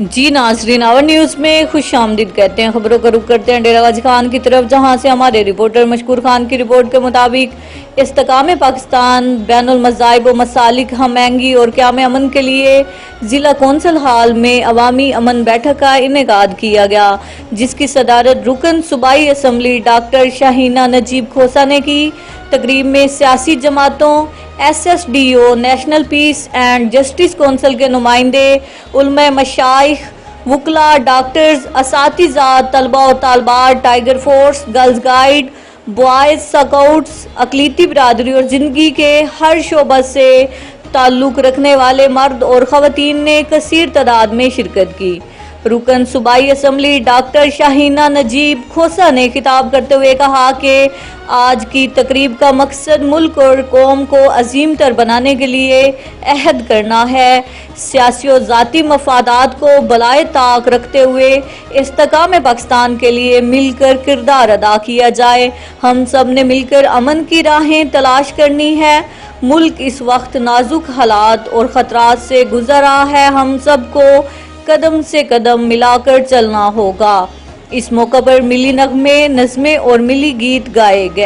जी नाजरीन, our news में खुश आमदीद कहते हैं। खबरों का रुख करते हैं डेरा गाजी खान की तरफ, जहां से हमारे रिपोर्टर मशकूर खान की रिपोर्ट के मुताबिक इस्तेकाम पाकिस्तान बैनुल मज़ाहिब व मसालिक हमआहंगी और क़याम अमन के लिए ज़िला कौंसल हाल में अवामी अमन बैठक का इनेकाद किया गया, जिसकी सदारत रुकन सूबाई असम्बली डॉक्टर शाहीना नजीब खोसा ने की। तकरीब में सियासी जमातों, SSDO, national peace and justice council के नुमाइंदे, उलमा मशाइख, वकला, डॉक्टर्स, असातिज़ा, तलबा और तालबात, tiger force, girls guide, boys scouts, अक़लीती बिरादरी और ज़िंदगी के हर शोबा से ताल्लुक़ रखने वाले मर्द और ख़वातीन ने कसीर तादाद में शिरकत की। रुकन सूबाई असम्बली डॉक्टर शाहीना नजीब खोसा ने खिताब करते हुए कहा कि आज की तकरीब का मकसद मुल्क और कौम को अजीम तर बनाने के लिए अहद करना है। सियासी और ज़ाती मफादात को बलाए ताक रखते हुए इस्तेकाम पाकिस्तान के लिए मिलकर किरदार अदा किया जाए। हम सब ने मिलकर अमन की राहें तलाश करनी है। मुल्क इस वक्त नाजुक हालात और ख़तरात से गुजर रहा है। हम सबको कदम से कदम मिलाकर चलना होगा। इस मौका पर मिली नगमे, नज़्में और मिली गीत गाए गए।